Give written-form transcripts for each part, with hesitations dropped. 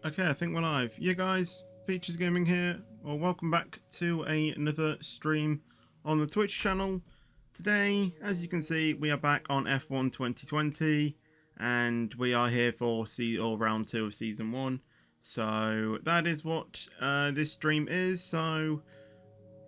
Okay, I think we're live. Yeah, guys, Features Gaming here. Well, welcome back to another stream on the Twitch channel. Today, as you can see, we are back on F1 2020, and we are here for round 2 of season 1. So that is what this stream is. So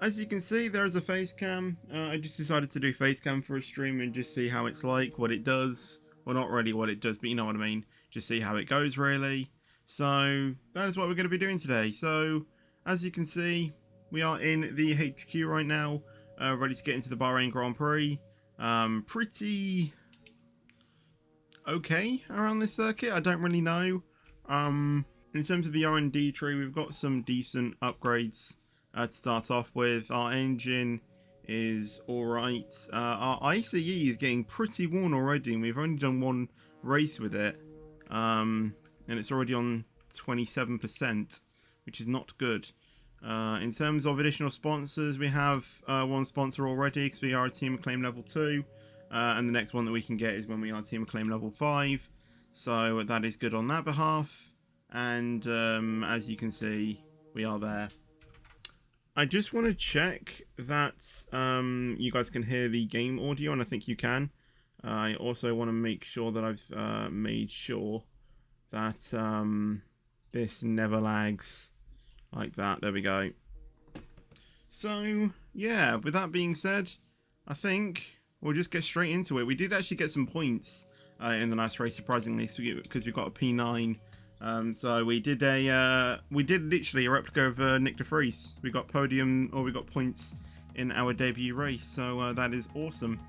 as you can see, there is a face cam. I just decided to do face cam for a stream and just see how it's like, what it does. Well, not really what it does, but you know what I mean. Just see how it goes, really. So that is what we're going to be doing today. So as you can see, we are in the HQ right now, ready to get into the Bahrain Grand Prix. Pretty okay around this circuit. I don't really know. In terms of the R&D tree, we've got some decent upgrades to start off with. Our engine is alright. Our ICE is getting pretty worn already, and we've only done one race with it. And it's already on 27%, which is not good. In terms of additional sponsors, we have one sponsor already because we are a Team Acclaim level 2. And the next one that we can get is when we are Team Acclaim level 5. So that is good on that behalf. And as you can see, we are there. I just want to check that you guys can hear the game audio, and I think you can. I also want to make sure that I've made sure that this never lags like that. There we go. So, yeah, with that being said, I think we'll just get straight into it. We did actually get some points in the last race, surprisingly, because we got a P9. So we did literally a replica of Nick de Vries. We got podium, or we got points in our debut race. So that is awesome.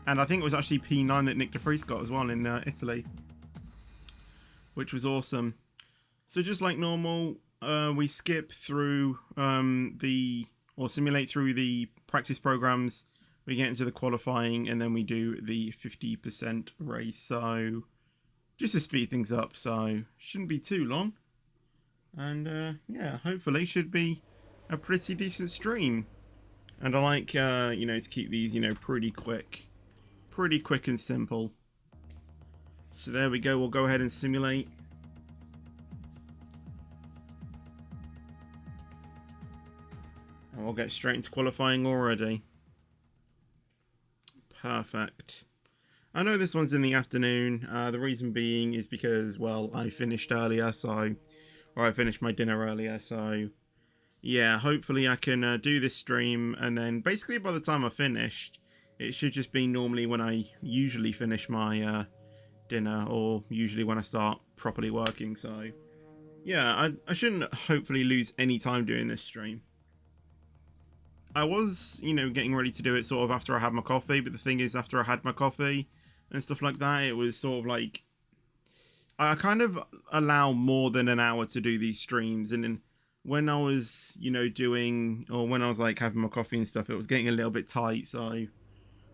And I think it was actually P9 that Nick de Vries got as well in Italy, which was awesome. So just like normal, we skip through simulate through the practice programs. We get into the qualifying, and then we do the 50% race. So just to speed things up, so shouldn't be too long. And yeah, hopefully should be a pretty decent stream. And I like to keep these pretty quick and simple. So there we go. We'll go ahead and simulate. And we'll get straight into qualifying already. Perfect. I know this one's in the afternoon. The reason being is because, well, I finished earlier, or I finished my dinner earlier, so yeah, hopefully I can do this stream, and then basically by the time I finished, it should just be normally when I usually finish my dinner, or usually when I start properly working. So yeah, I shouldn't hopefully lose any time doing this stream. I was, getting ready to do it sort of after I had my coffee, but the thing is, after I had my coffee and stuff like that, it was sort of like I kind of allow more than an hour to do these streams, and then when I was, when I was like having my coffee and stuff, it was getting a little bit tight, so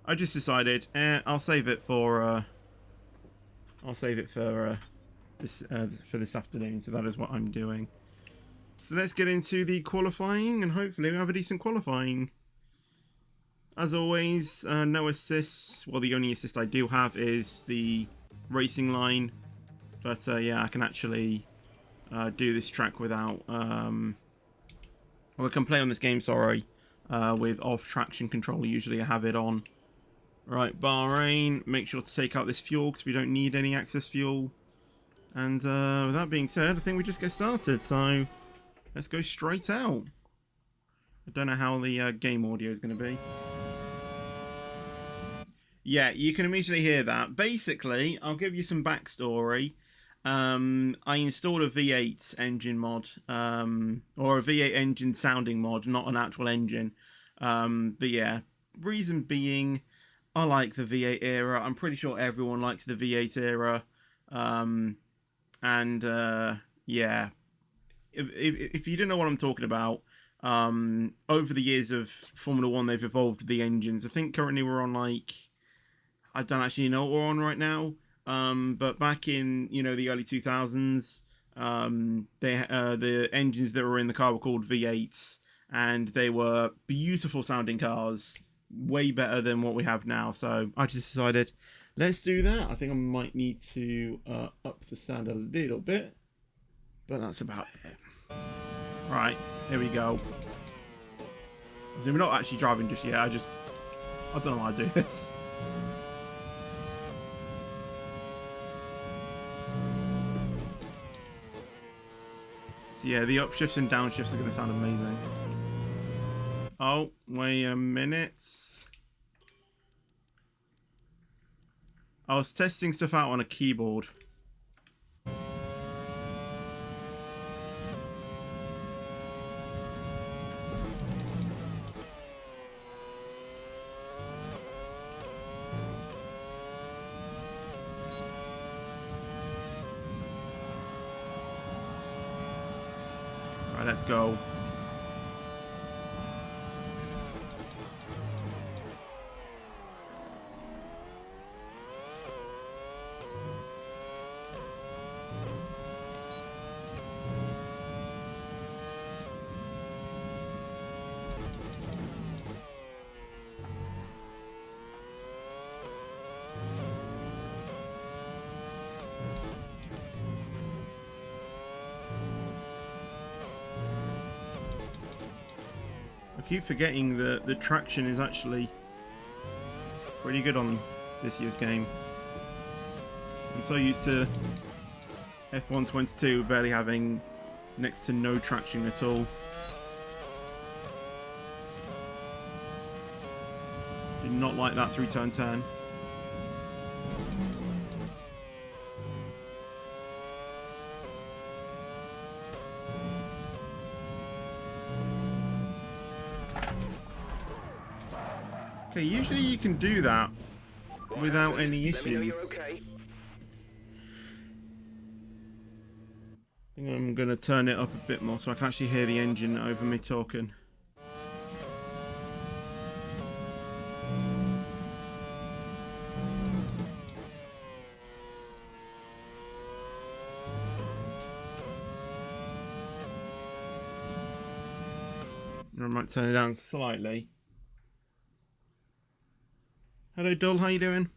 I just decided, I'll save it for this afternoon. So that is what I'm doing. So let's get into the qualifying, and hopefully we have a decent qualifying. As always, no assists. Well, the only assist I do have is the racing line. But yeah, I can actually do this track without... well, I can play on this game, sorry, with off traction control. Usually I have it on. Right, Bahrain, make sure to take out this fuel because we don't need any excess fuel. And with that being said, I think we just get started. So let's go straight out. I don't know how the game audio is going to be. Yeah, you can immediately hear that. Basically, I'll give you some backstory. I installed a V8 engine mod, or a V8 engine sounding mod, not an actual engine. But yeah, reason being, I like the V8 era. I'm pretty sure everyone likes the V8 era. Yeah, if you don't know what I'm talking about, over the years of Formula One, they've evolved the engines. I think currently we're on I don't actually know what we're on right now. But back in the early 2000s, the engines that were in the car were called V8s, and they were beautiful sounding cars, way better than what we have now. So I just decided, let's do that. I think I might need to up the sound a little bit. But that's about it. Right, here we go. So we're not actually driving just yet. I don't know how to do this. So yeah, the upshifts and downshifts are going to sound amazing. Oh, wait a minute. I was testing stuff out on a keyboard. Right, let's go. I keep forgetting that the traction is actually pretty good on this year's game. I'm so used to F1 22 barely having next to no traction at all. Did not like that through turn 10. Okay, usually you can do that without any issues. I think I'm going to turn it up a bit more so I can actually hear the engine over me talking. I might turn it down slightly. Hello, Dull, how you doing?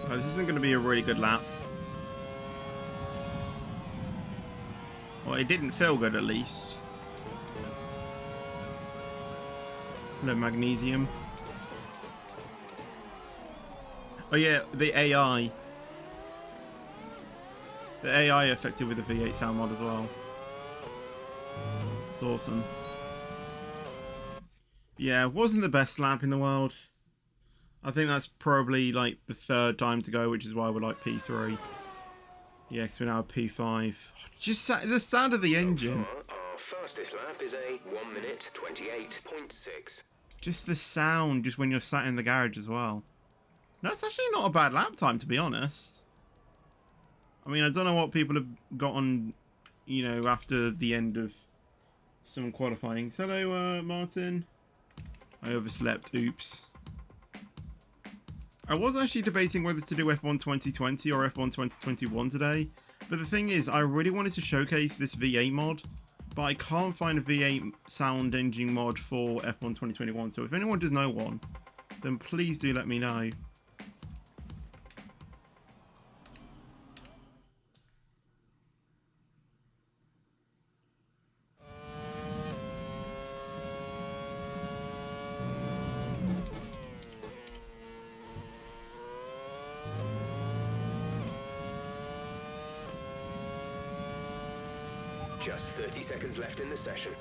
Oh, this isn't going to be a really good lap. Well, it didn't feel good at least. Hello, Magnesium. Oh yeah, the AI. The AI affected with the V8 sound mod as well. It's awesome. Yeah, it wasn't the best lap in the world. I think that's probably like the third time to go, which is why we're like P3. Yeah, because we're now P5. Just the sound of the engine. So far, our fastest lap is a 1 minute 28.6. Just the sound, just when you're sat in the garage as well. No, it's actually not a bad lap time, to be honest. I mean, I don't know what people have gotten, you know, after the end of some qualifying. Hello, Martin. I overslept. Oops. I was actually debating whether to do F1 2020 or F1 2021 today. But the thing is, I really wanted to showcase this V8 mod. But I can't find a V8 sound engine mod for F1 2021. So if anyone does know one, then please do let me know. Just 30 seconds left in the session.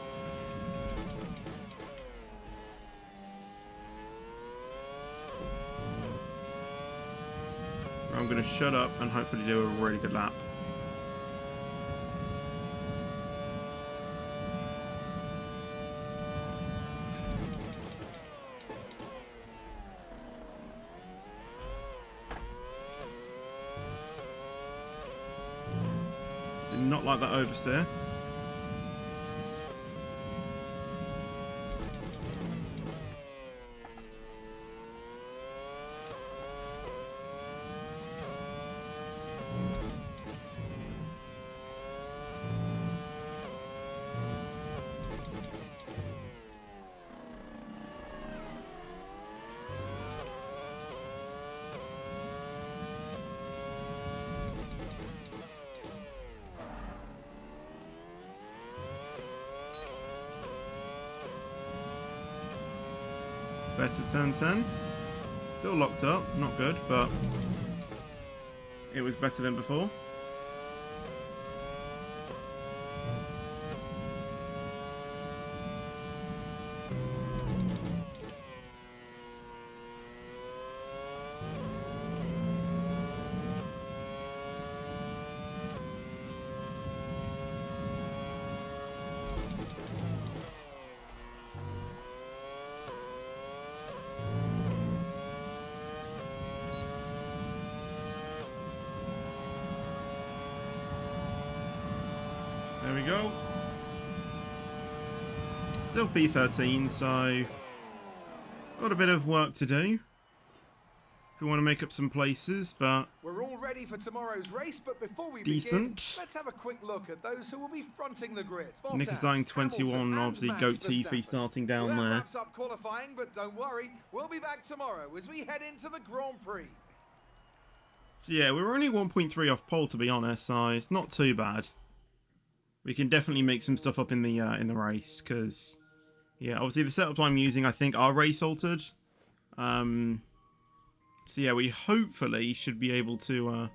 I'm going to shut up and hopefully do a really good lap. Did not like that oversteer. Better turn 10. Still locked up, not good, but it was better than before. There we go. Still P13, so got a bit of work to do. If we want to make up some places, but We're all ready for tomorrow's race, but before we decent. begin, let's have a quick look at those who will be fronting the grid. Nick is Bottas, dying 21, Hamilton, and obviously Max Goat Verstappen. Tiffy starting down Well, that there. wraps up qualifying, but don't worry, we'll be back tomorrow as we head into the Grand Prix. So yeah, we were only 1.3 off pole, to be honest, so it's not too bad. We can definitely make some stuff up in the race, because yeah, obviously the setups I'm using, I think, are race altered. So yeah, we hopefully should be able to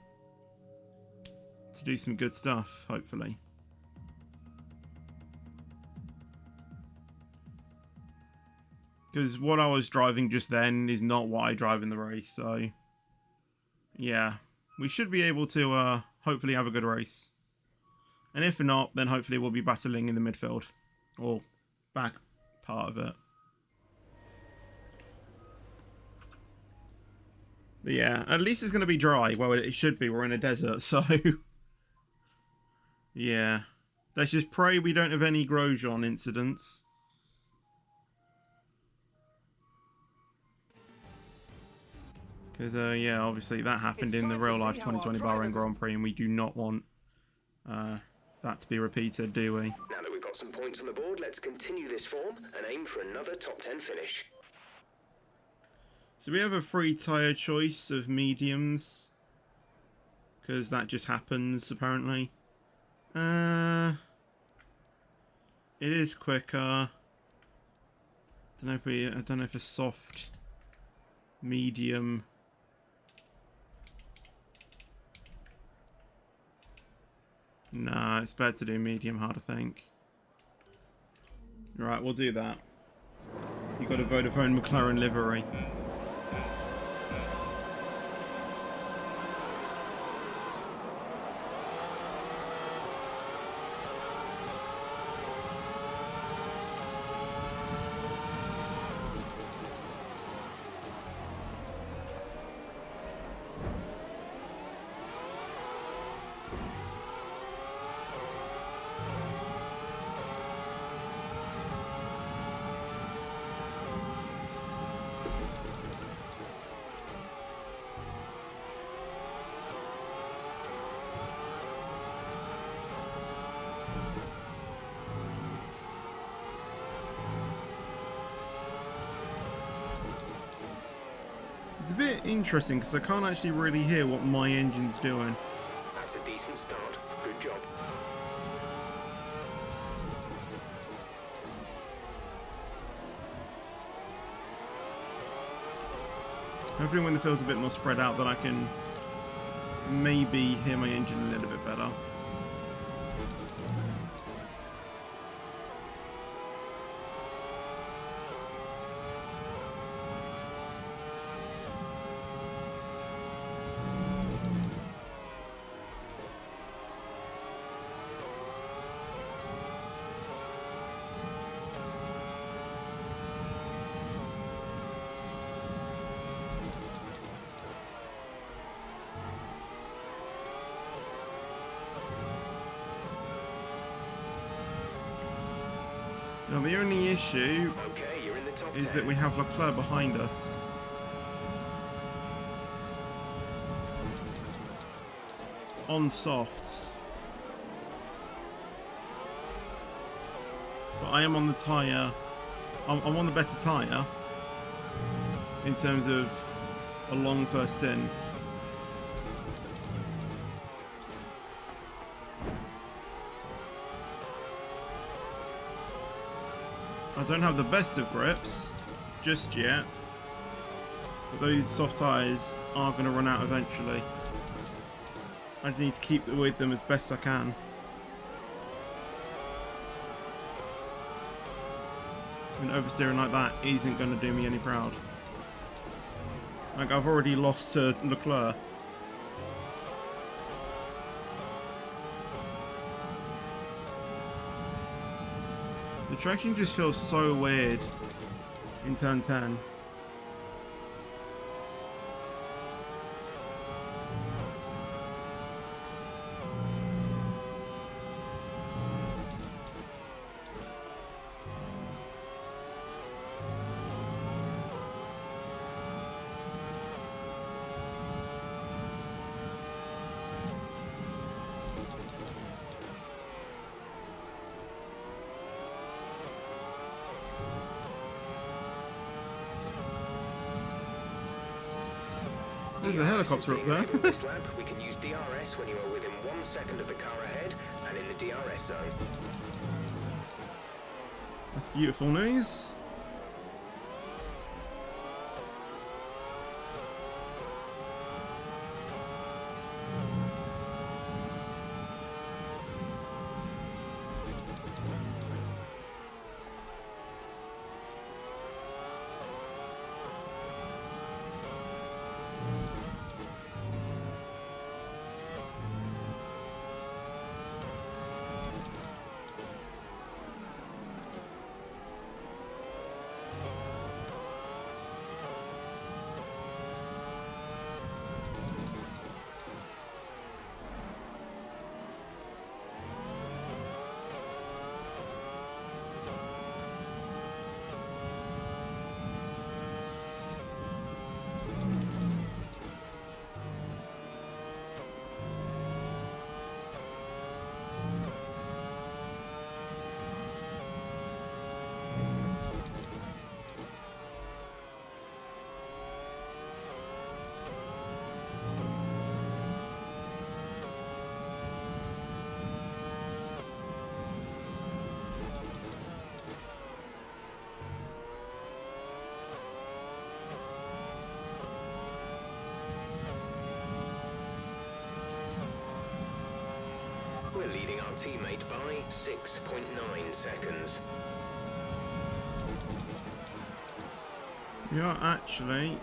do some good stuff, hopefully. Because what I was driving just then is not what I drive in the race, so yeah, we should be able to hopefully have a good race. And if not, then hopefully we'll be battling in the midfield, or back part of it. But yeah, at least it's going to be dry. Well, it should be. We're in a desert, so yeah. Let's just pray we don't have any Grosjean incidents. Because, yeah, obviously that happened in the real-life 2020 Bahrain Grand Prix, and we do not want that to be repeated, do we? Now that we've got some points on the board, let's continue this form and aim for another top 10 finish. So we have a free tyre choice of mediums. Because that just happens, apparently. It is quicker. I don't know if a soft, medium. Nah, it's better to do medium hard, I think. Right, we'll do that. You got a Vodafone McLaren livery. It's a bit interesting because I can't actually really hear what my engine's doing. That's a decent start. Good job. Hopefully when the field's a bit more spread out then I can maybe hear my engine a little bit better. Now the only issue Okay, you're in the top is 10. that we have Leclerc behind us. On softs. But I am on the tyre. I'm on the better tyre. In terms of a long first stint. I don't have the best of grips just yet. But those soft tyres are going to run out eventually. I need to keep with them as best I can. And oversteering like that isn't going to do me any proud. Like, I've already lost to Leclerc. The traction just feels so weird in turn 10. There's a helicopter up there. This lap, we can use DRS when you are within 1 second of the car ahead and in the DRS zone. That's beautiful news. We're leading our teammate by 6.9 seconds. We are actually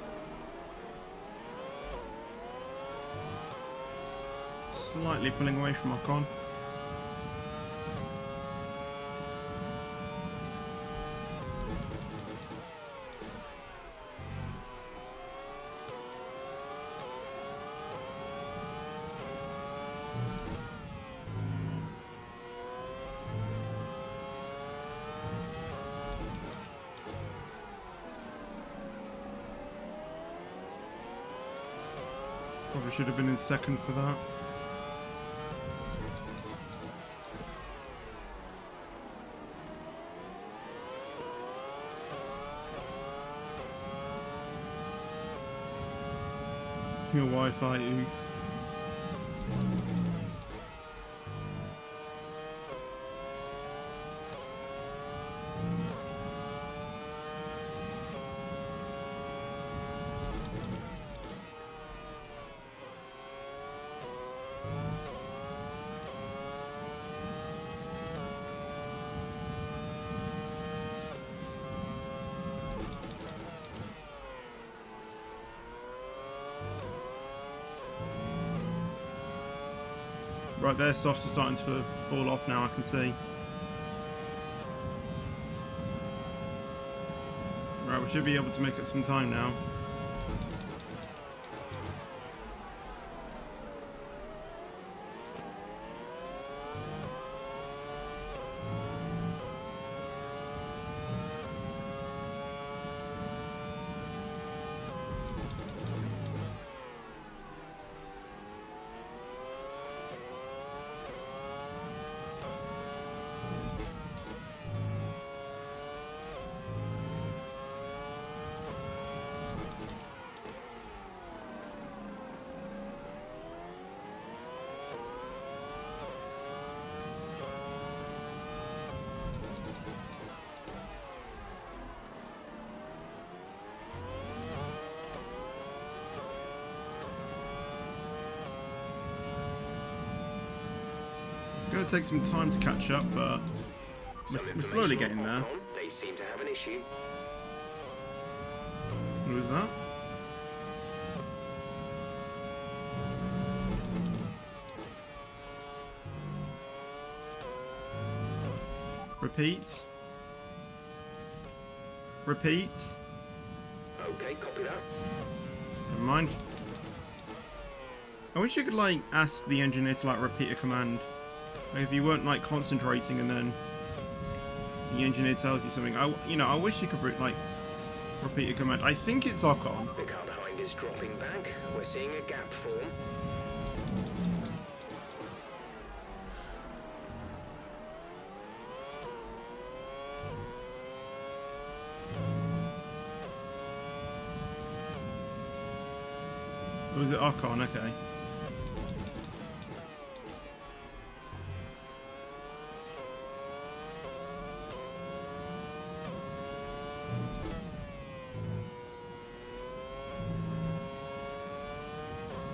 slightly pulling away from Ocon. Probably should have been in second for that. Your Wi-Fi, oof. Right, their softs are starting to fall off now, I can see. Right, we should be able to make up some time now. take some time to catch up, but we're slowly getting there. They seem to have an issue. What was that? Repeat. Repeat. Okay, copy that. Never mind. I wish you could like ask the engineer to like repeat a command. Like if you weren't like concentrating and then the engineer tells you something. I wish you could like repeat a command. I think it's Ocon. The car behind is dropping back. We're seeing a gap form. Or was it Ocon? Okay.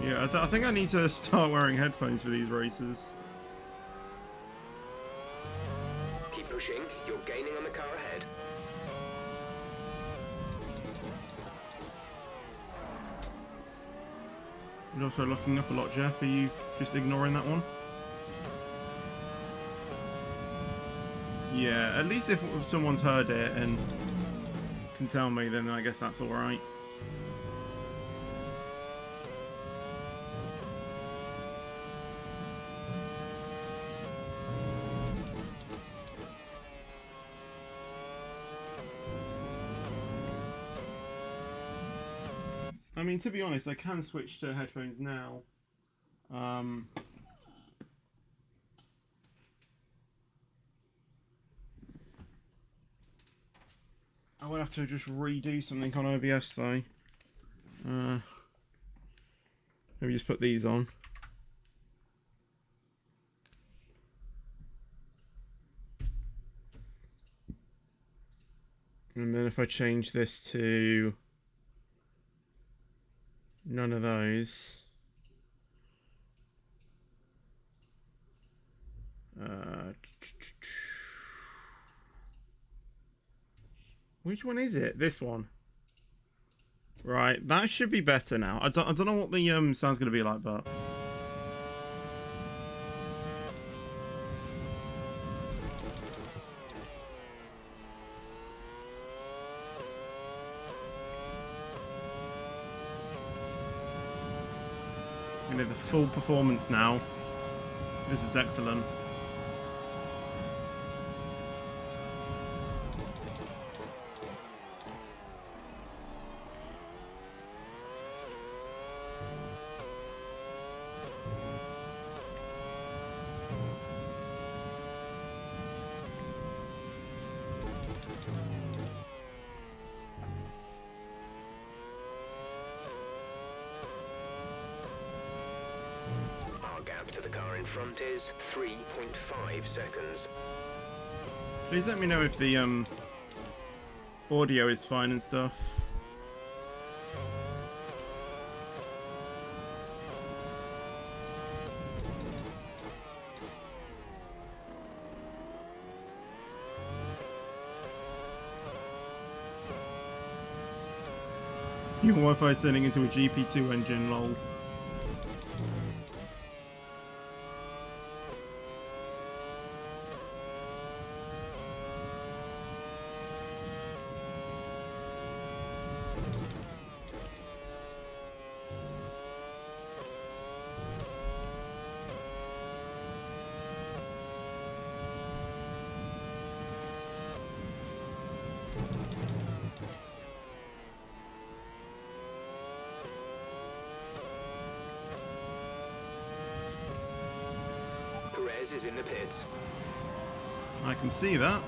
Yeah, I think I need to start wearing headphones for these races. Keep pushing. You're gaining on the car ahead. You're also looking up a lot, Jeff. Are you just ignoring that one? Yeah, at least if someone's heard it and can tell me, then I guess that's alright. I mean, to be honest, I can switch to headphones now. I would have to just redo something on OBS though. Maybe just put these on. And then if I change this to none of those. Which one is it? This one. Right, that should be better now. I don't know what the sound's gonna be like, but you know, the full performance now. This is excellent. To the car in front is 3.5 seconds. Please let me know if the audio is fine and stuff. Your Wi-Fi is turning into a GP2 engine, lol. Perez is in the pits. I can see that.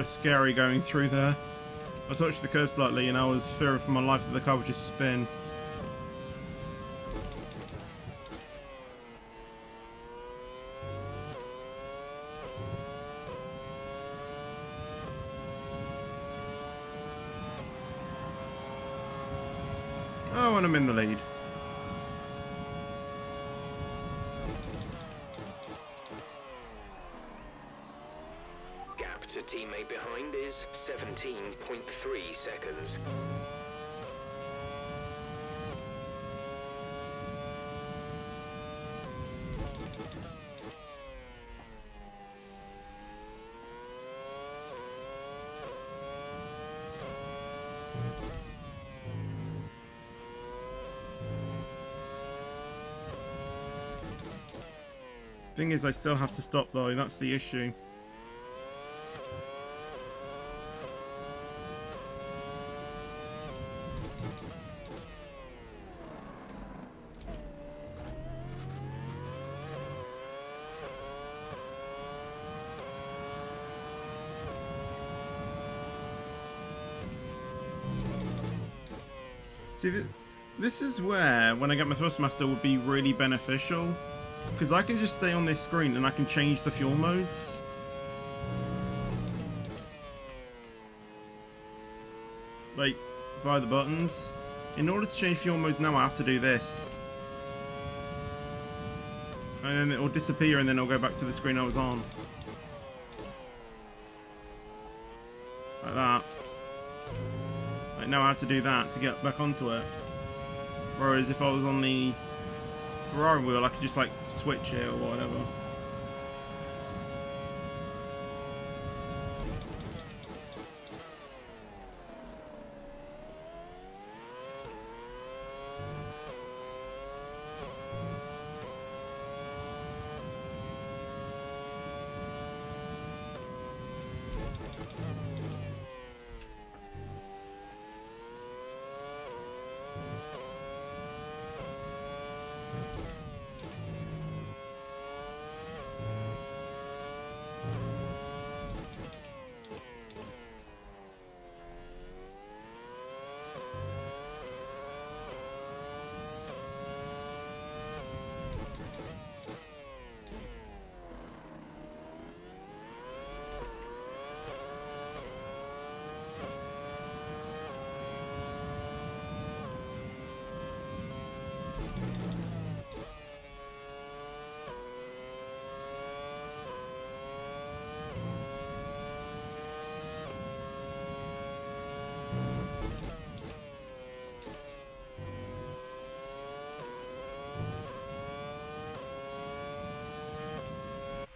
was scary going through there. I touched the curb slightly and I was fearing for my life that the car would just spin. Oh, and I'm in the lead. Gap to teammate behind is 17.3 seconds. Thing is, I still have to stop though, that's the issue. See, this is where, when I get my Thrustmaster, would be really beneficial. Because I can just stay on this screen and I can change the fuel modes. Like, via the buttons. In order to change fuel modes now, I have to do this. And then it will disappear and then it'll go back to the screen I was on. Like that. Like now I have to do that to get back onto it. Whereas if I was on the Ferrari wheel, I could just like switch it or whatever.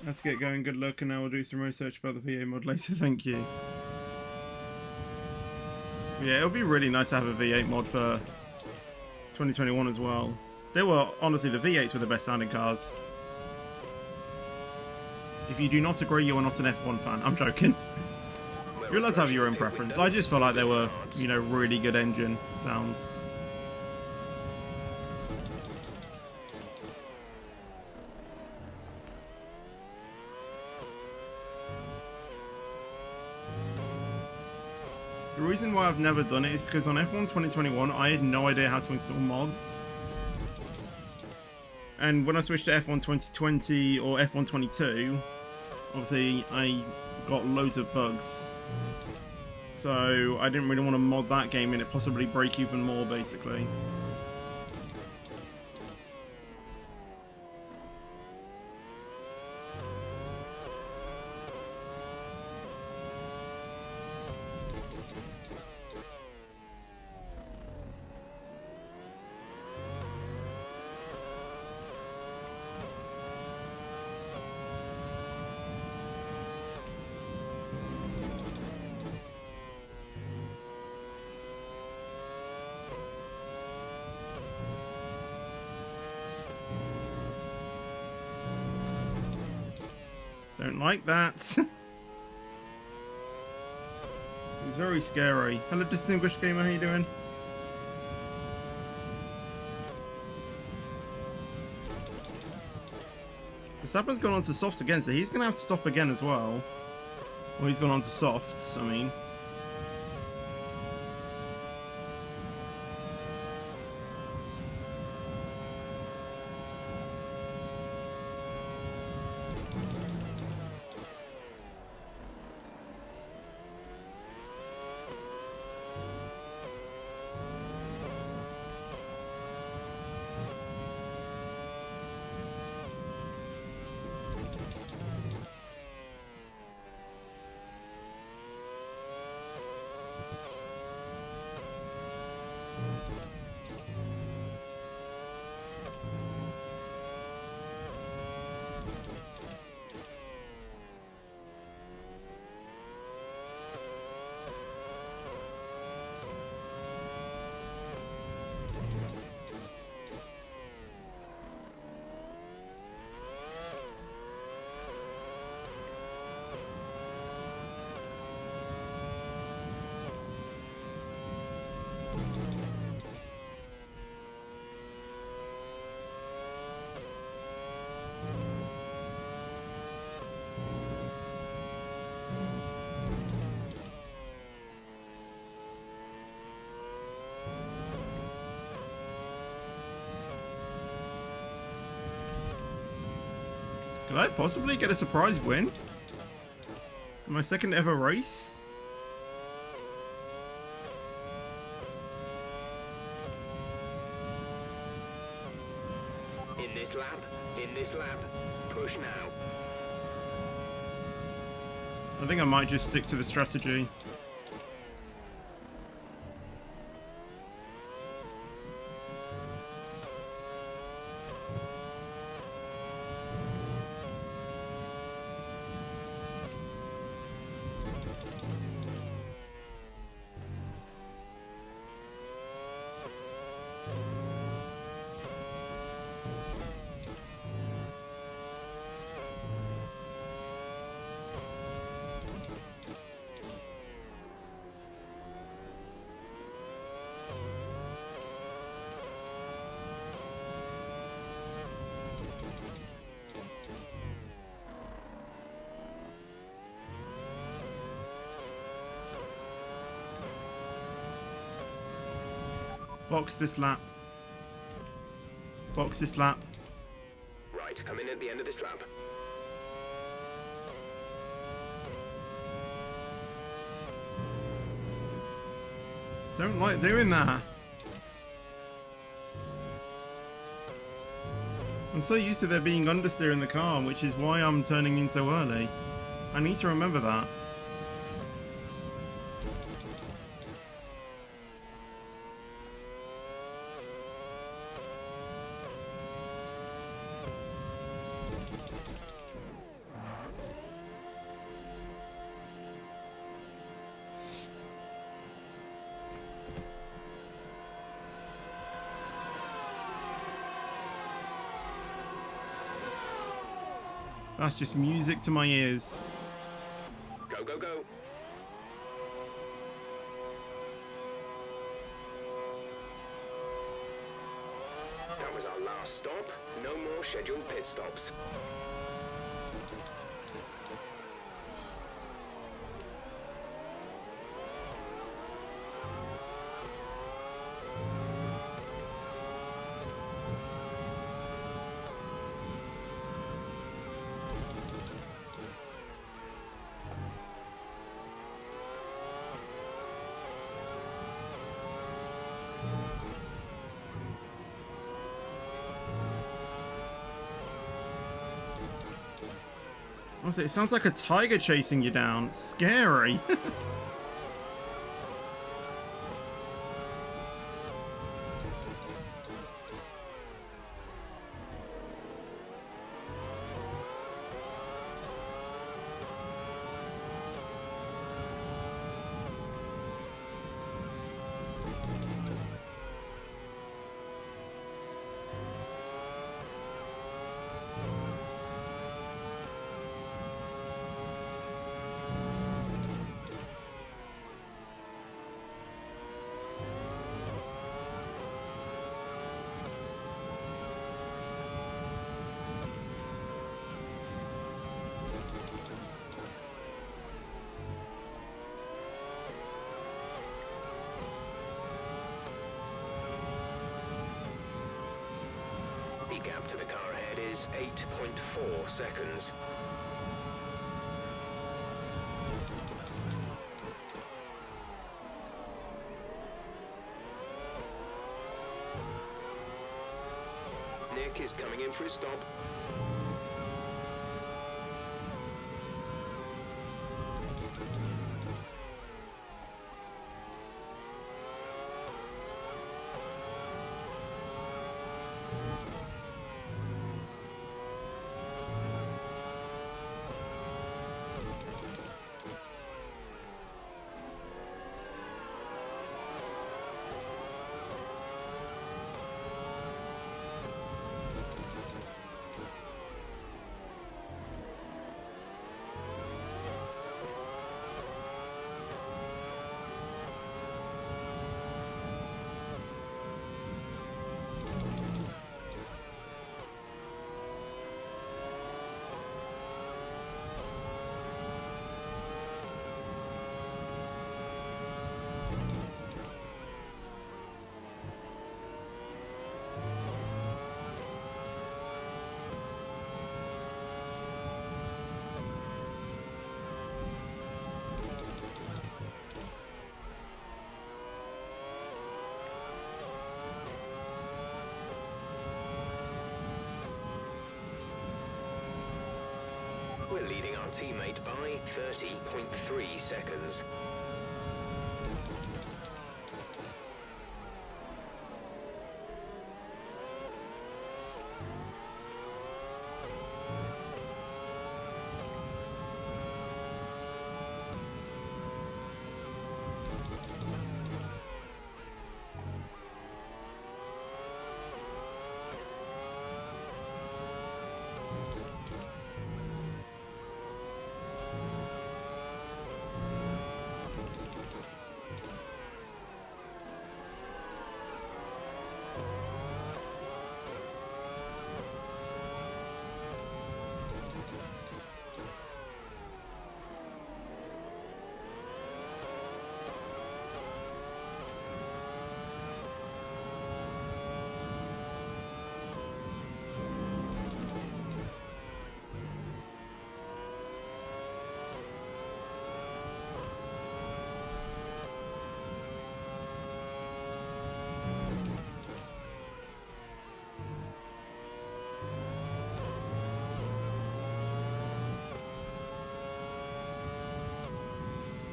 Let's get going. Good luck, and I will do some research about the VA mod later. Thank you. Yeah, it would be really nice to have a V8 mod for 2021 as well. They were, honestly, the V8s were the best sounding cars. If you do not agree, you are not an F1 fan. I'm joking. You're allowed to have your own preference. I just felt like they were, you know, really good engine sounds. The reason why I've never done it is because on F1 2021, I had no idea how to install mods. And when I switched to F1 2020 or F1 22, obviously I got loads of bugs. So I didn't really want to mod that game and it possibly break even more, basically. Don't like that. It's very scary. Hello, distinguished gamer, how you doing? Verstappen's gone on to softs again, so he's going to have to stop again as well. Well, he's gone on to softs, I mean. Could I possibly get a surprise win? My second ever race? In this lap, push now. I think I might just stick to the strategy. Box this lap. Box this lap. Right, come in at the end of this lap. Don't like doing that. I'm so used to there being understeer in the car, which is why I'm turning in so early. I need to remember that. That's just music to my ears. Go, go, go. That was our last stop. No more scheduled pit stops. Also, it sounds like a tiger chasing you down. It's scary. gap to the car ahead is 8.4 seconds. Nick is coming in for his stop. We're leading our teammate by 30.3 seconds.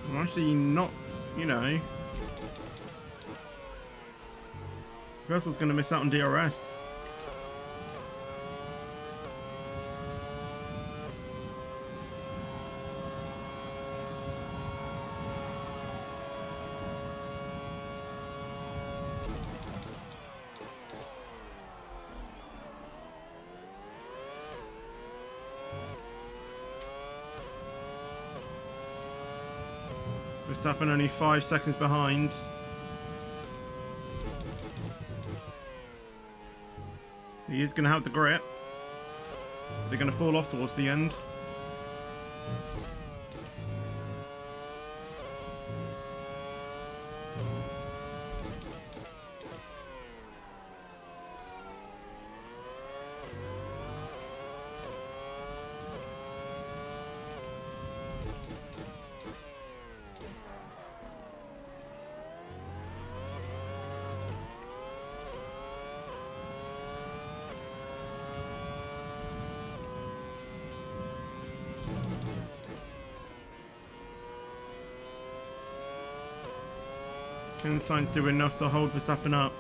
I'm actually not, you know. Russell's going to miss out on DRS. Verstappen only 5 seconds behind. He is going to have the grip. They're going to fall off towards the end. Can Sainz do enough to hold Verstappen up?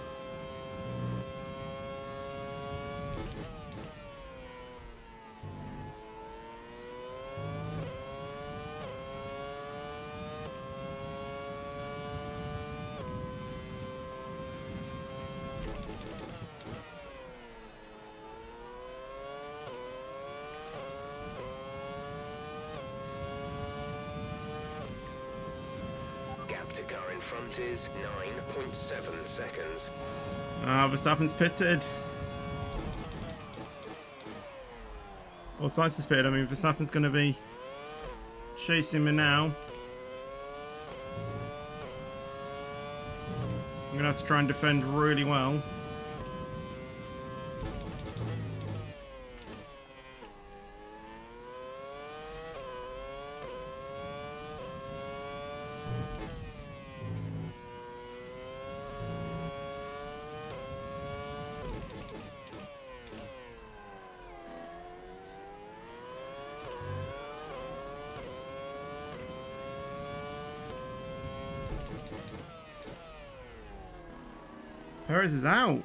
Gap to car in front is 9.7 seconds. Verstappen's pitted. Well, Sainz is pitted. I mean, Verstappen's going to be chasing me now. I'm going to have to try and defend really well. Perez is out.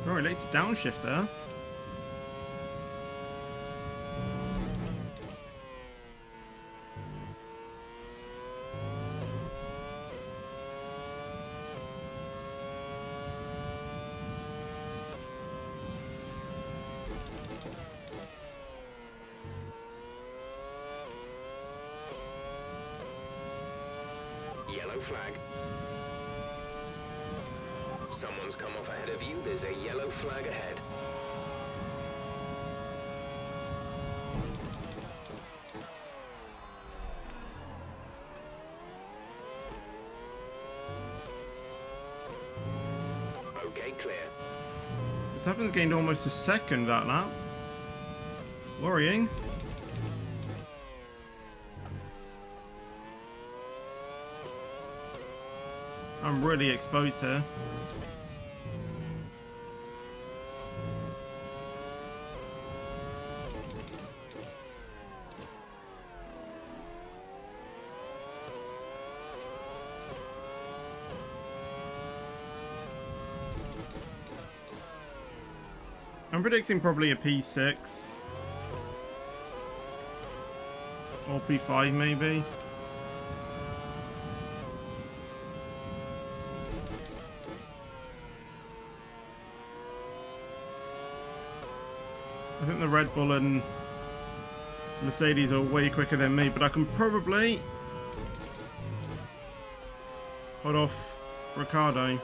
Very late to downshift there. Yellow flag. Someone's come off ahead of you. There's a yellow flag ahead. Okay, clear. Verstappen's gained almost a second that lap. Worrying. I'm really exposed here. I'm predicting probably a P6 or P5 maybe. I think the Red Bull and Mercedes are way quicker than me, but I can probably hold off Ricciardo.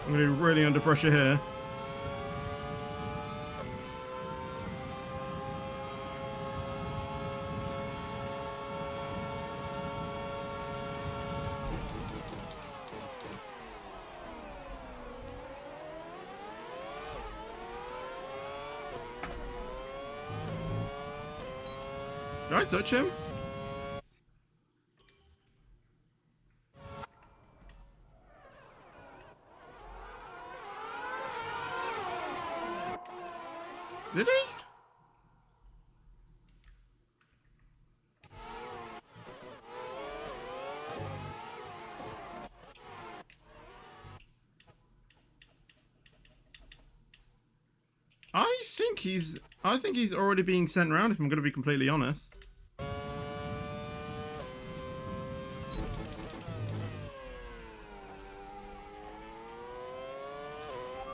I'm going to be really under pressure here. Did I touch him? Did he? I think he's already being sent around, if I'm going to be completely honest.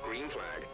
Green flag.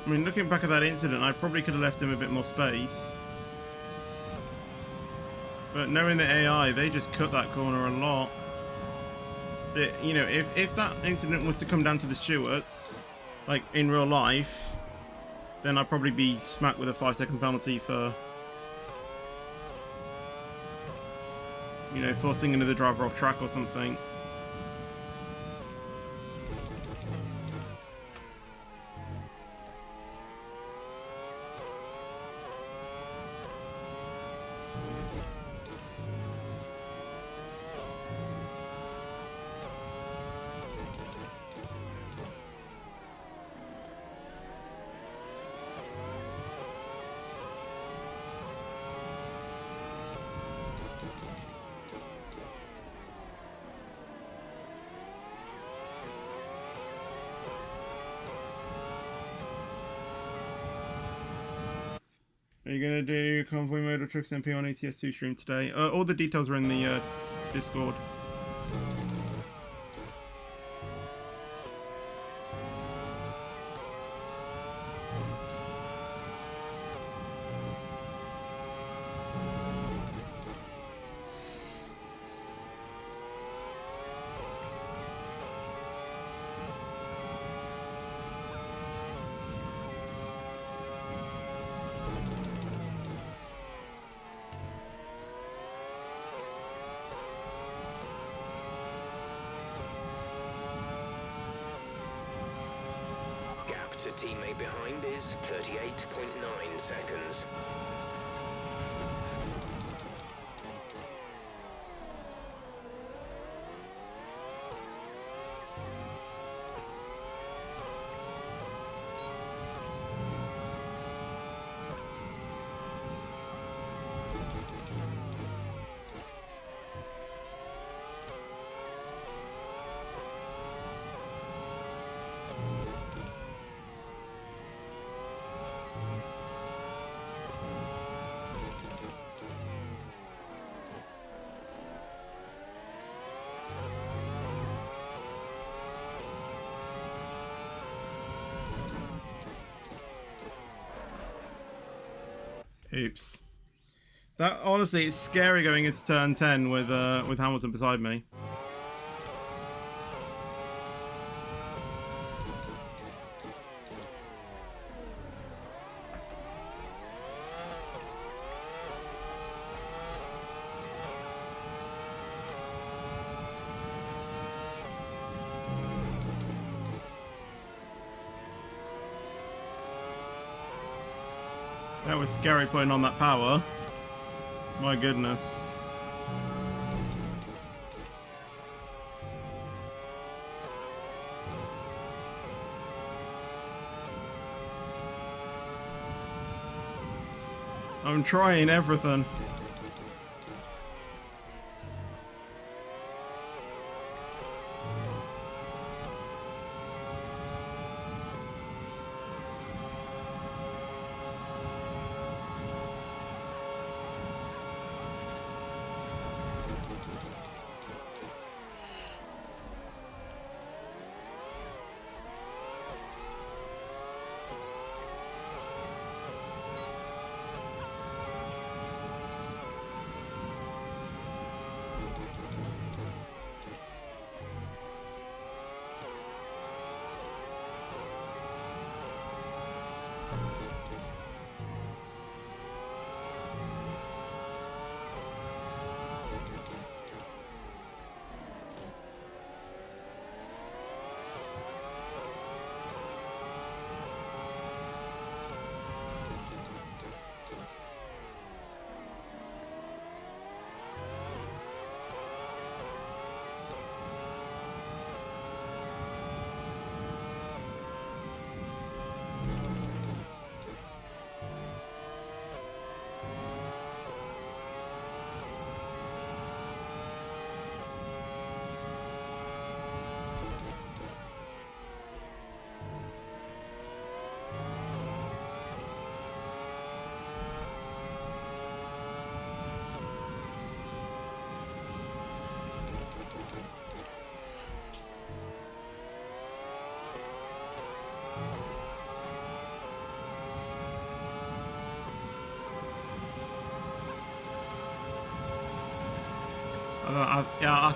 I mean, looking back at that incident, I probably could have left him a bit more space. But knowing the AI, they just cut that corner a lot. But, you know, if that incident was to come down to the Stewarts, like in real life, then I'd probably be smacked with a 5-second penalty for, you know, forcing another driver off track or something. Are you gonna do convoy mode or Trix MP on ATS2 stream today? All the details are in the Discord. Gap to teammate behind is 38.9 seconds. Oops. That honestly, it's scary going into turn 10 with Hamilton beside me. That was scary putting on that power. My goodness. I'm trying everything.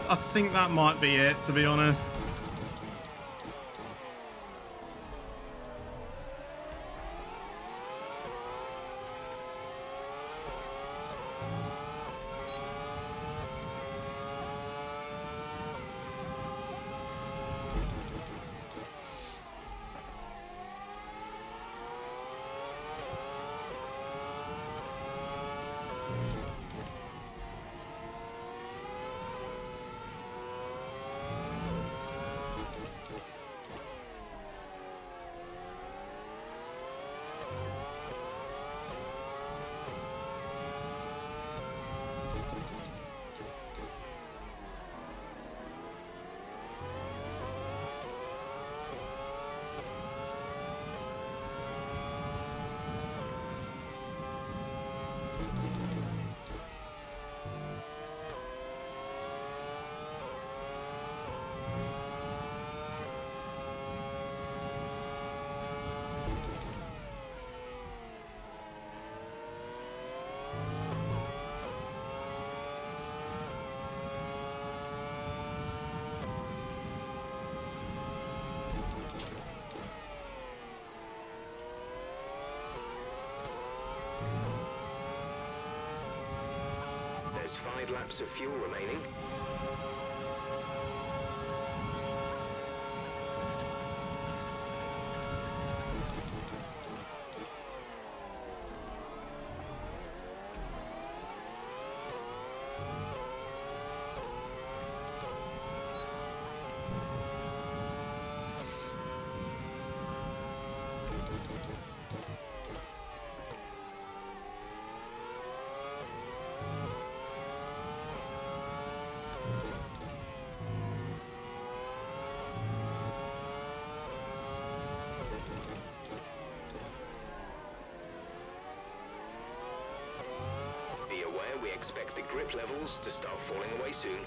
I think that might be it, to be honest. There's 5 laps of fuel remaining. Be aware we expect the grip levels to start falling away soon.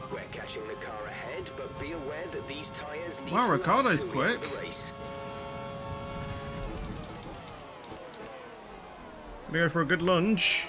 We're catching the car ahead, but be aware that these tyres need Wow, to Ricciardo's last till the end of quick. the race. Gonna go for a good lunge.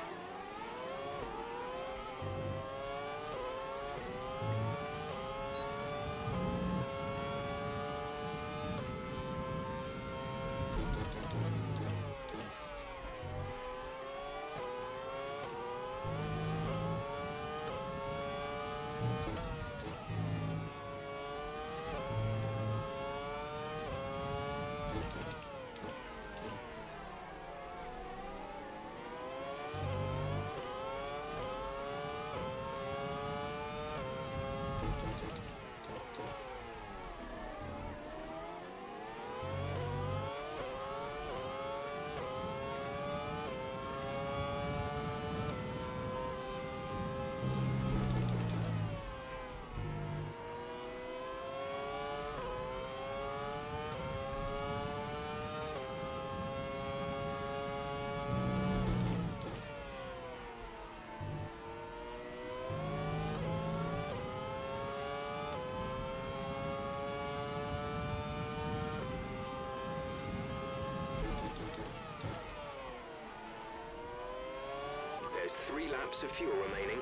There's 3 laps of fuel remaining.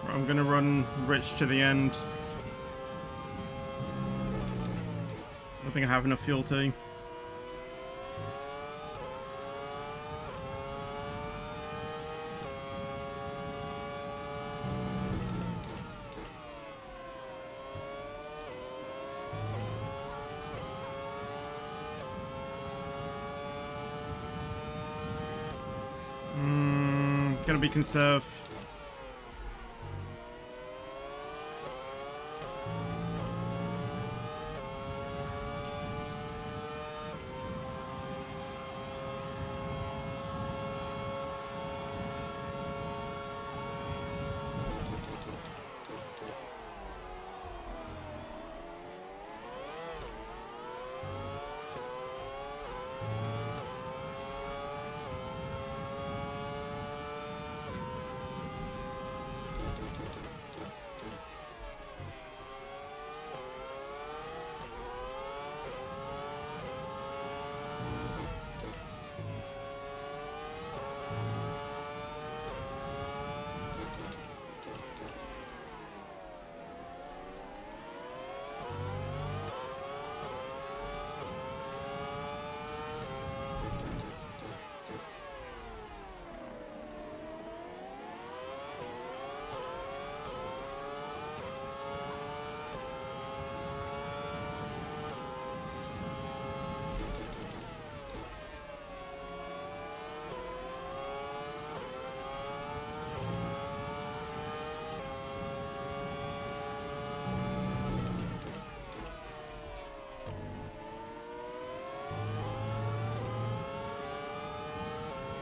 I'm gonna run Rich to the end. I think I have enough fuel too. Gonna be conserve.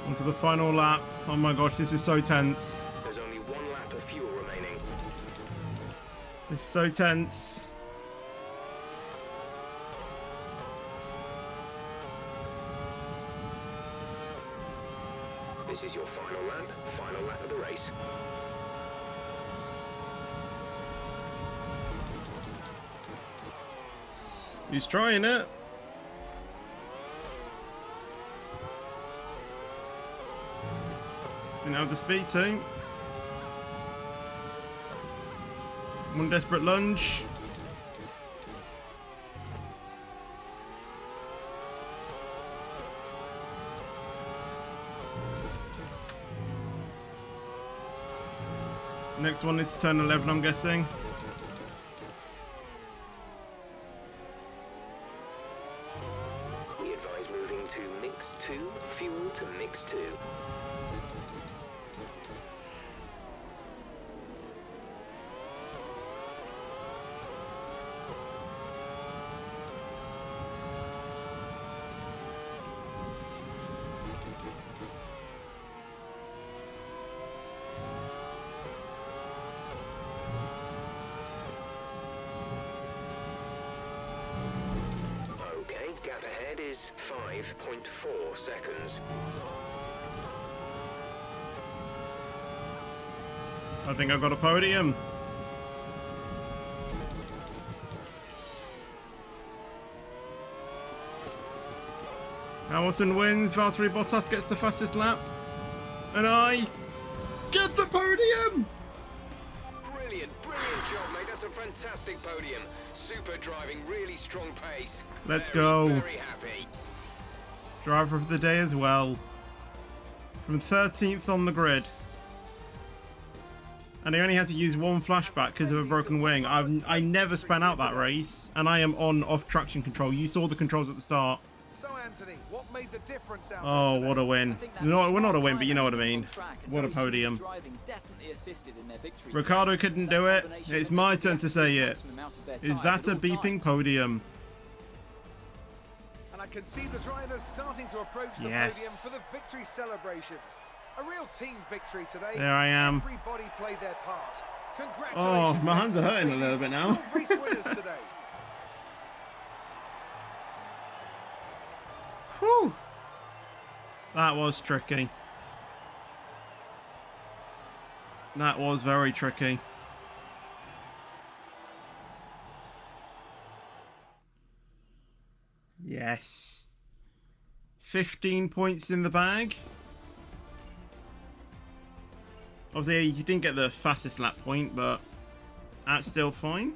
Onto the final lap. Oh my gosh, this is so tense. There's only 1 lap of fuel remaining. This is so tense. This is your final lap of the race. He's trying it. Didn't have the speed to. One desperate lunge. Next one is turn 11, I'm guessing. We advise moving to mix 2, fuel to mix 2. Gap ahead is 5.4 seconds. I think I've got a podium. Hamilton wins, Valtteri Bottas gets the fastest lap, and I get the podium! Brilliant job, mate. That's a fantastic podium. Super driving, really strong pace. Let's go. Very happy. Driver of the day as well. From 13th on the grid. And I only had to use one flashback because of a broken wing. I never span out that race, and I am on off traction control. You saw the controls at the start. So Anthony, what made the difference out Oh, there what a today? win. No, we're not a win, but you know what I mean. What a podium. Ricardo couldn't do it. It's my turn to say it. Is that a beeping podium? And I can see the drivers starting to approach the Yes. podium for the victory celebrations. A real team victory today. There I am. Everybody played their part. Congratulations. Oh, my hands are to hurting a little bit now. Race winners today. Whew. That was tricky. That was very tricky. Yes. 15 points in the bag. Obviously, you didn't get the fastest lap point, but that's still fine.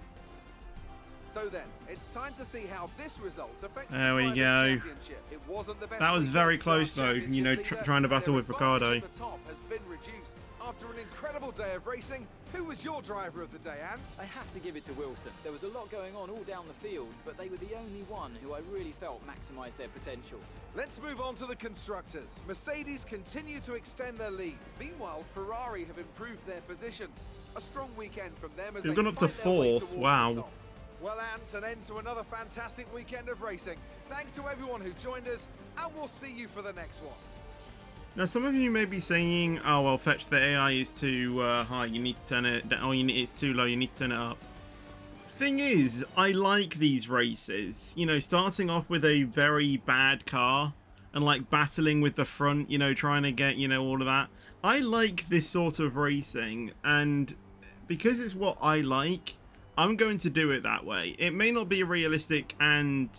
So then, it's time to see how this result affects There the we Drivers' go. Championship. It wasn't the best That was weekend very for our close though, you know, championship leader. trying to battle Their with Ricardo. advantage at the top has been reduced. After an incredible day of racing, who was your driver of the day, Ant? I have to give it to Wilson. There was a lot going on all down the field, but they were the only one who I really felt maximised their potential. Let's move on to the constructors. Mercedes continue to extend their lead. Meanwhile, Ferrari have improved their position. A strong weekend from them as They've they gone up to fight their way fourth. towards Wow. the top. Well, Ant, an end to another fantastic weekend of racing. Thanks to everyone who joined us, and we'll see you for the next one. Now, some of you may be saying, "Oh, well, Fetch, the AI is too high. You need to turn it down. Or it's too low. You need to turn it up." Thing is, I like these races. You know, starting off with a very bad car and like battling with the front. You know, trying to get all of that. I like this sort of racing, and because it's what I like, I'm going to do it that way. It may not be realistic and,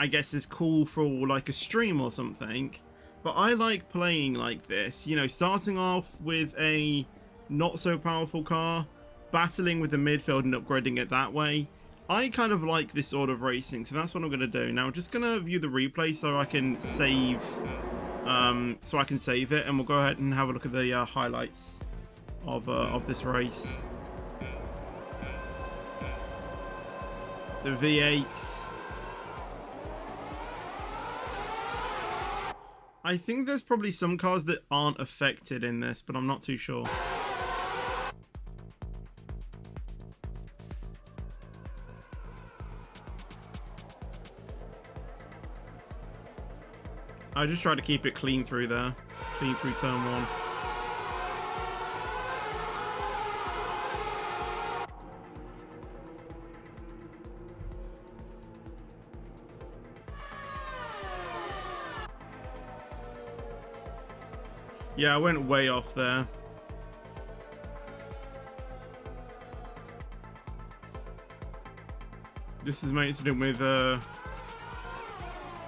I guess is cool for like a stream or something, but I like playing like this, starting off with a not so powerful car, battling with the midfield and upgrading it that way. I kind of like this sort of racing, so that's what I'm going to do. Now I'm just going to view the replay so I can save it, and we'll go ahead and have a look at the highlights of this race. The V8s. I think there's probably some cars that aren't affected in this, but I'm not too sure. I just try to keep it clean through there. Clean through turn one. Yeah, I went way off there. This is my incident with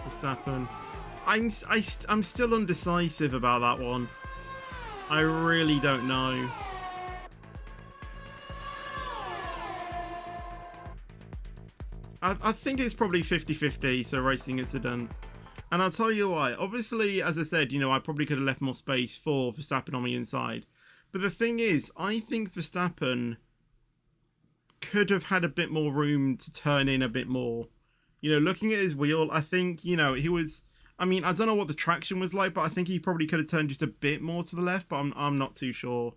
Verstappen. I'm still undecisive about that one. I really don't know. I think it's probably 50-50, so racing incident. And I'll tell you why. Obviously, as I said, I probably could have left more space for Verstappen on the inside. But the thing is, I think Verstappen could have had a bit more room to turn in a bit more. Looking at his wheel, I think, he was... I mean, I don't know what the traction was like, but I think he probably could have turned just a bit more to the left, but I'm not too sure.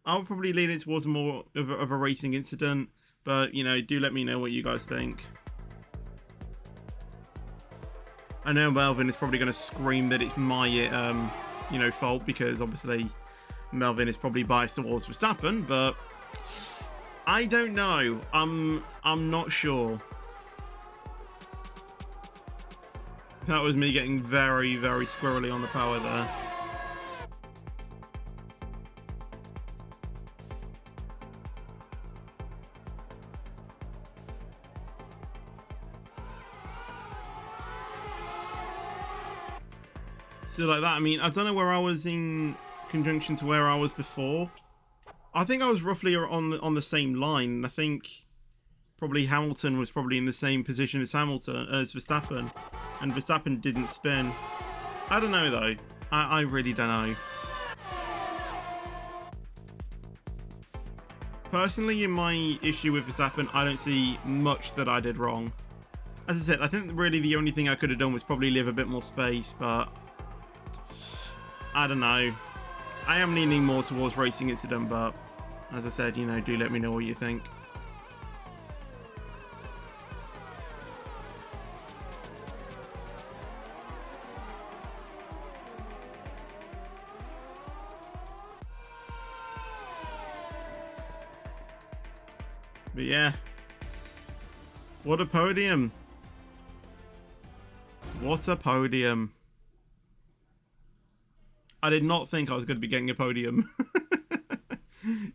I'll probably lean it towards more of a racing incident, but, do let me know what you guys think. I know Melvin is probably going to scream that it's my, fault, because obviously Melvin is probably biased towards Verstappen, but I don't know. I'm not sure. That was me getting very, very squirrely on the power there. Still like that. I mean, I don't know where I was in conjunction to where I was before. I think I was roughly on the same line. I think probably Hamilton was probably in the same position as Verstappen, and Verstappen didn't spin. I don't know though. I really don't know. Personally, in my issue with Verstappen, I don't see much that I did wrong. As I said, I think really the only thing I could have done was probably leave a bit more space, but I don't know. I am leaning more towards racing incident, but as I said, do let me know what you think. But yeah, what a podium. What a podium. I did not think I was going to be getting a podium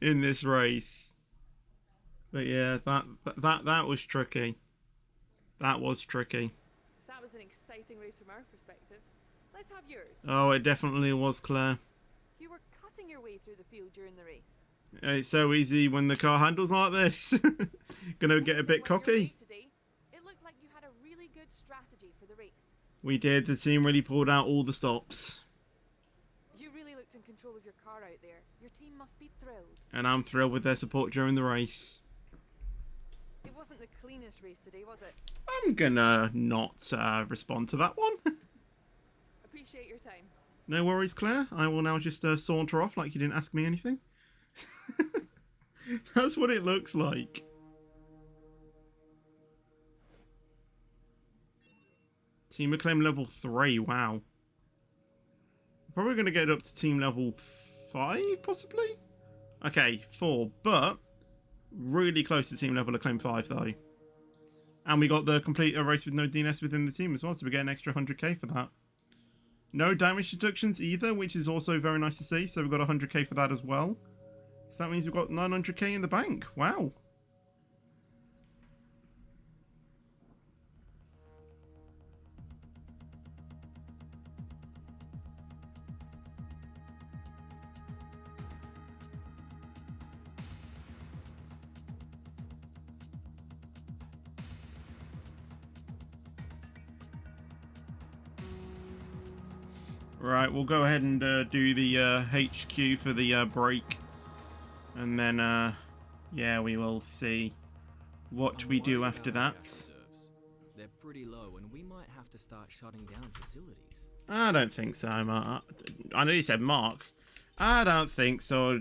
in this race. But yeah, that was tricky. That was tricky. So that was an exciting race from our perspective. Let's have yours. Oh, it definitely was, Claire. You were cutting your way through the field during the race. It's so easy when the car handles like this. Gonna get a bit cocky. Today, it looked like you had a really good strategy for the race. We did. The team really pulled out all the stops. You really looked in control of your car out there. Your team must be thrilled. And I'm thrilled with their support during the race. It wasn't the cleanest race today, was it? I'm gonna not respond to that one. Appreciate your time. No worries, Claire. I will now just saunter off like you didn't ask me anything. That's what it looks like. Team Acclaim level 3, wow. Probably going to get up to team level 5, possibly? Okay, 4, but really close to team level Acclaim 5, though. And we got the complete race with no DNS within the team as well, so we get an extra 100k for that. No damage deductions either, which is also very nice to see, so we've got 100k for that as well. So that means we've got 900k in the bank. Wow. Right, we'll go ahead and do the HQ for the break. And then, yeah, we will see what we do after that. They're pretty low, and we might have to start shutting down facilities. I don't think so, Mark. I know you said Mark. I don't think so.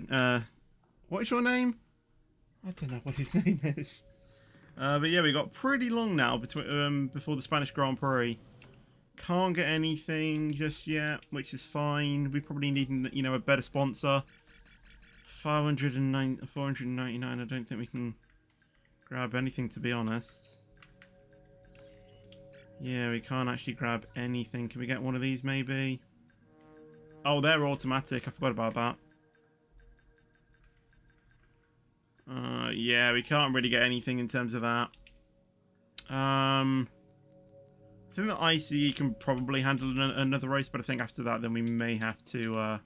What's your name? I don't know what his name is. But yeah, we got pretty long now between before the Spanish Grand Prix. Can't get anything just yet, which is fine. We probably need, you know, a better sponsor. 499. I don't think we can grab anything, to be honest. Yeah, we can't actually grab anything. Can we get one of these, maybe? Oh, they're automatic. I forgot about that. Yeah, we can't really get anything in terms of that. I think that ICE can probably handle another race, but I think after that, then we may have to...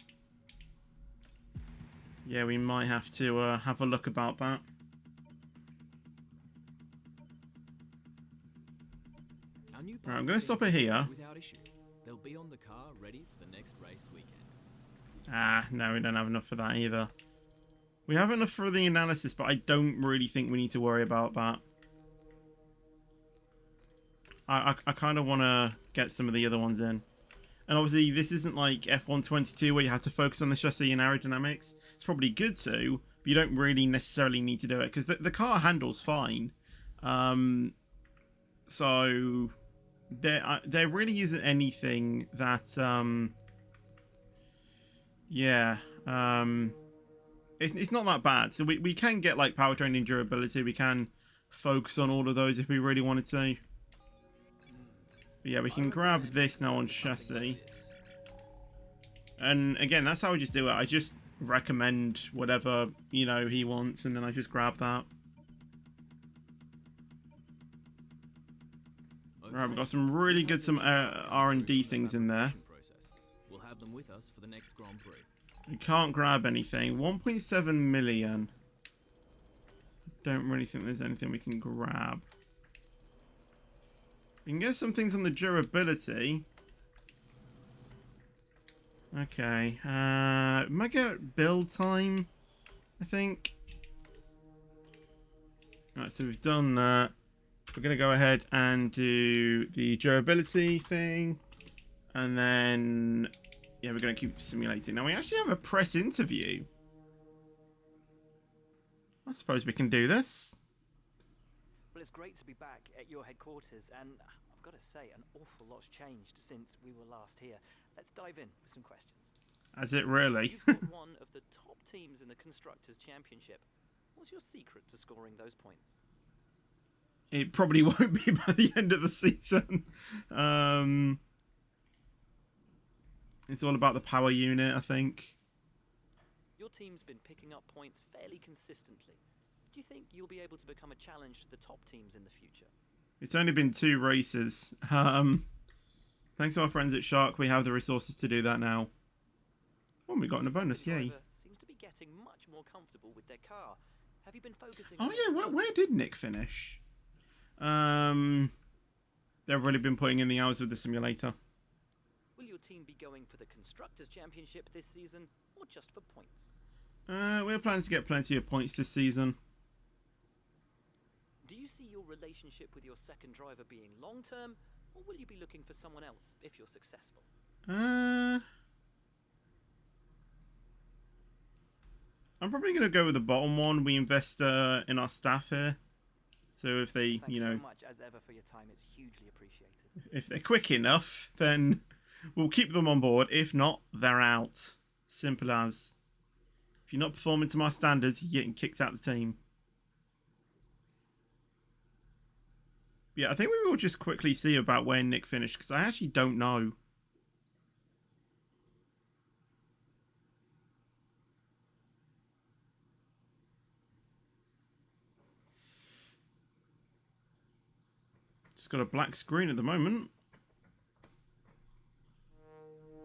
yeah, we might have to have a look about that. Right, I'm going to stop it here. Without issue. They'll be on the car ready for the next race weekend. Ah, no, we don't have enough for that either. We have enough for the analysis, but I don't really think we need to worry about that. I kind of want to get some of the other ones in. And obviously, this isn't like F122 where you have to focus on the chassis and aerodynamics. It's probably good to, but you don't really necessarily need to do it because the car handles fine. So there really isn't anything that yeah, it's not that bad. So we can get like powertrain and durability. We can focus on all of those if we really wanted to. But yeah, we can grab this now on chassis. And again, that's how I just do it. I just recommend whatever, you know, he wants, and then I just grab that. Okay. Right, we've got some really good R&D things in there. We'll have them with us for the next Grand Prix. We can't grab anything. 1.7 million. Don't really think there's anything we can grab. We can get some things on the durability. Okay. Might get build time, I think. Right, so we've done that. We're going to go ahead and do the durability thing. And then, yeah, we're going to keep simulating. Now, we actually have a press interview. I suppose we can do this. Well, it's great to be back at your headquarters, and I've got to say, an awful lot's changed since we were last here. Let's dive in with some questions. Has it really? You've got one of the top teams in the Constructors' Championship. What's your secret to scoring those points? It probably won't be by the end of the season. It's all about the power unit, I think. Your team's been picking up points fairly consistently. Do you think you'll be able to become a challenge to the top teams in the future? It's only been 2 races. Thanks to our friends at Shark, we have the resources to do that now. Oh, we got in a bonus, yay. Seems to be getting getting much more comfortable with their car. Have you been focusing Oh on yeah, where did Nick finish? They've really been putting in the hours with the simulator. Will your team be going for the Constructors' Championship this season, or just for points? We're planning to get plenty of points this season. Do you see your relationship with your second driver being long-term, or will you be looking for someone else if you're successful? I'm probably going to go with the bottom one. We invest in our staff here. So if they, Thanks you know, so much as ever for your time. It's hugely appreciated. if they're quick enough, then we'll keep them on board. If not, they're out. Simple as. If you're not performing to my standards, you're getting kicked out of the team. Yeah, I think we will just quickly see about where Nick finished, because I actually don't know. Just got a black screen at the moment.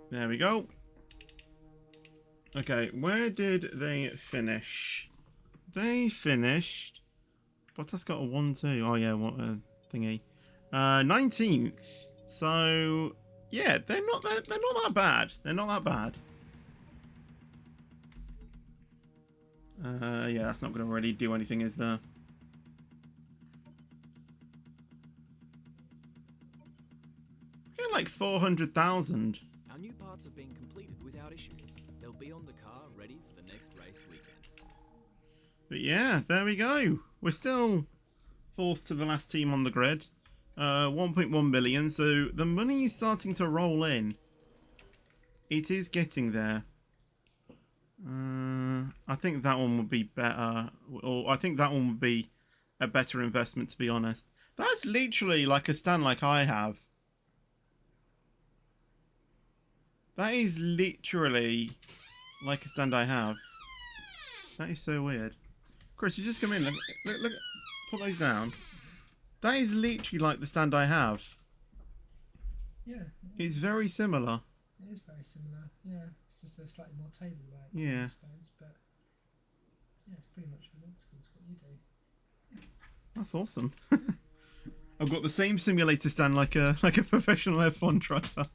There we go. Okay, where did they finish? They finished... Bottas got a 1-2. Oh yeah, what a thingy. 19th. So yeah, they're not that bad. They're not that bad. Yeah, that's not going to really do anything, is there? Getting like 400,000. Our new parts have been completed without issue. They'll be on the car ready for the next race weekend. But yeah, there we go. We're still fourth to the last team on the grid. 1.1 billion, so the money is starting to roll in. It is getting there. I think that one would be better, or I think that one would be a better investment, to be honest. That's literally like a stand like I have. That is literally like a stand I have. That is so weird. Chris, you just come in. Look, put those down. That is literally like the stand I have. Yeah. It's very similar. It is very similar. Yeah, it's just a slightly more table weight. Yeah. I suppose, but yeah, it's pretty much identical to what you do. That's awesome. I've got the same simulator stand like a professional F1 driver.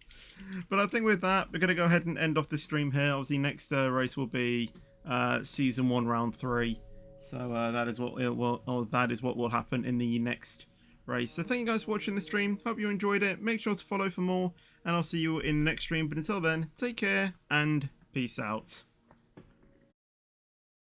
But I think with that, we're going to go ahead and end off the stream here. Obviously, next race will be Season 1, Round 3. So that is what will happen in the next race. So thank you guys for watching the stream. Hope you enjoyed it. Make sure to follow for more, and I'll see you in the next stream. But until then, take care and peace out.